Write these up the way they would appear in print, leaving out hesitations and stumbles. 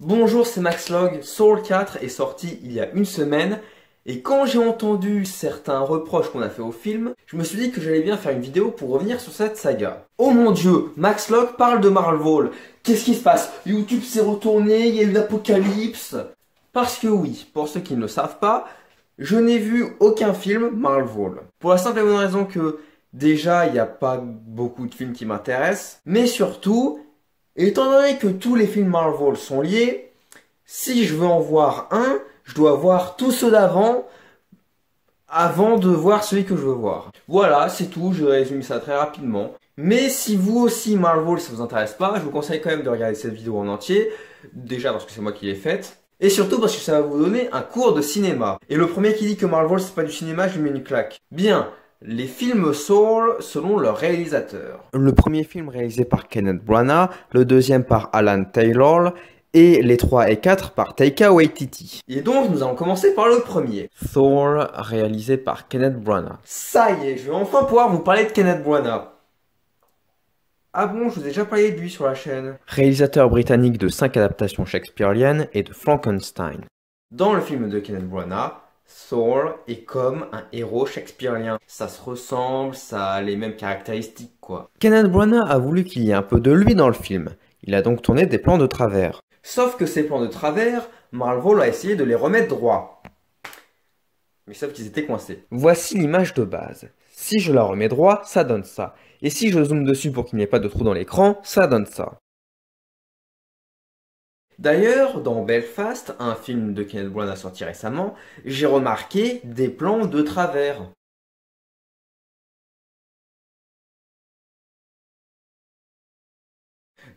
Bonjour, c'est Maxlog. Soul 4 est sorti il y a une semaine et quand j'ai entendu certains reproches qu'on a fait au film, je me suis dit que j'allais bien faire une vidéo pour revenir sur cette saga. Oh mon dieu, Maxlog parle de Marvel. Qu'est-ce qui se passe? YouTube s'est retourné, il y a eu l'apocalypse. Parce que oui, pour ceux qui ne le savent pas, je n'ai vu aucun film Marvel. Pour la simple et bonne raison que déjà, il n'y a pas beaucoup de films qui m'intéressent, mais surtout, étant donné que tous les films Marvel sont liés, si je veux en voir un, je dois voir tous ceux d'avant avant de voir celui que je veux voir. Voilà, c'est tout, je résume ça très rapidement. Mais si vous aussi Marvel ça vous intéresse pas, je vous conseille quand même de regarder cette vidéo en entier. Déjà parce que c'est moi qui l'ai faite. Et surtout parce que ça va vous donner un cours de cinéma. Et le premier qui dit que Marvel c'est pas du cinéma, je lui mets une claque. Bien. Les films Soul selon leur réalisateur. Le premier film réalisé par Kenneth Branagh, le deuxième par Alan Taylor et les 3 et 4 par Taika Waititi. Et donc nous allons commencer par le premier. Thor réalisé par Kenneth Branagh. Ça y est, je vais enfin pouvoir vous parler de Kenneth Branagh. Ah bon, je vous ai déjà parlé de lui sur la chaîne. Réalisateur britannique de 5 adaptations shakespeariennes et de Frankenstein. Dans le film de Kenneth Branagh, Thor est comme un héros shakespearien. Ça se ressemble, ça a les mêmes caractéristiques quoi. Kenneth Branagh a voulu qu'il y ait un peu de lui dans le film. Il a donc tourné des plans de travers. Sauf que ces plans de travers, Marvel a essayé de les remettre droits. Mais sauf qu'ils étaient coincés. Voici l'image de base. Si je la remets droit, ça donne ça. Et si je zoome dessus pour qu'il n'y ait pas de trou dans l'écran, ça donne ça. D'ailleurs, dans Belfast, un film de Kenneth Branagh sorti récemment, j'ai remarqué des plans de travers.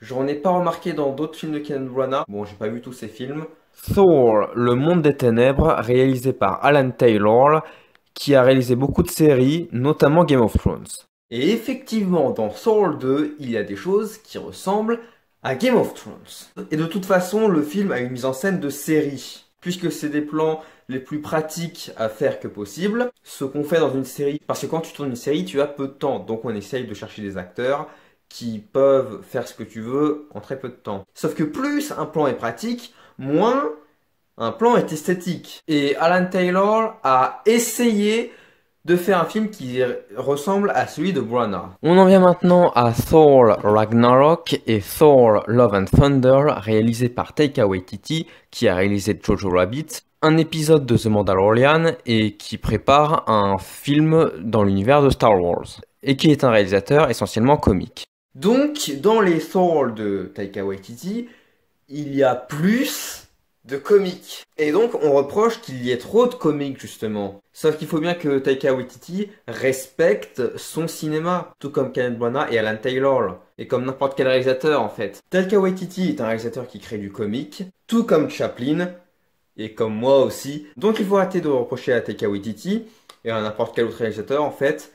J'en ai pas remarqué dans d'autres films de Kenneth Branagh. Bon, j'ai pas vu tous ces films. Thor, le monde des ténèbres, réalisé par Alan Taylor, qui a réalisé beaucoup de séries, notamment Game of Thrones. Et effectivement, dans Thor 2, il y a des choses qui ressemblent à Game of Thrones. Et de toute façon, le film a une mise en scène de série, puisque c'est des plans les plus pratiques à faire que possible, ce qu'on fait dans une série. Parce que quand tu tournes une série, tu as peu de temps, donc on essaye de chercher des acteurs qui peuvent faire ce que tu veux en très peu de temps. Sauf que plus un plan est pratique, moins un plan est esthétique. Et Alan Taylor a essayé de faire un film qui ressemble à celui de Branagh. On en vient maintenant à Thor Ragnarok et Thor Love and Thunder, réalisé par Taika Waititi, qui a réalisé Jojo Rabbit, un épisode de The Mandalorian et qui prépare un film dans l'univers de Star Wars, et qui est un réalisateur essentiellement comique. Donc, dans les Thor de Taika Waititi, il y a plus de comiques. Et donc, on reproche qu'il y ait trop de comiques, justement. Sauf qu'il faut bien que Taika Waititi respecte son cinéma, tout comme Kenneth Branagh et Alan Taylor, et comme n'importe quel réalisateur, en fait. Taika Waititi est un réalisateur qui crée du comique, tout comme Chaplin, et comme moi aussi. Donc, il faut arrêter de reprocher à Taika Waititi, et à n'importe quel autre réalisateur, en fait,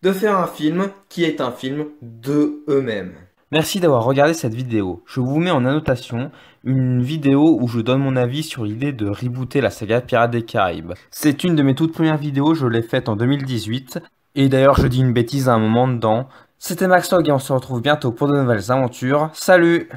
de faire un film qui est un film de eux-mêmes. Merci d'avoir regardé cette vidéo. Je vous mets en annotation une vidéo où je donne mon avis sur l'idée de rebooter la saga Pirates des Caraïbes. C'est une de mes toutes premières vidéos, je l'ai faite en 2018. Et d'ailleurs je dis une bêtise à un moment dedans. C'était Maxlog et on se retrouve bientôt pour de nouvelles aventures. Salut!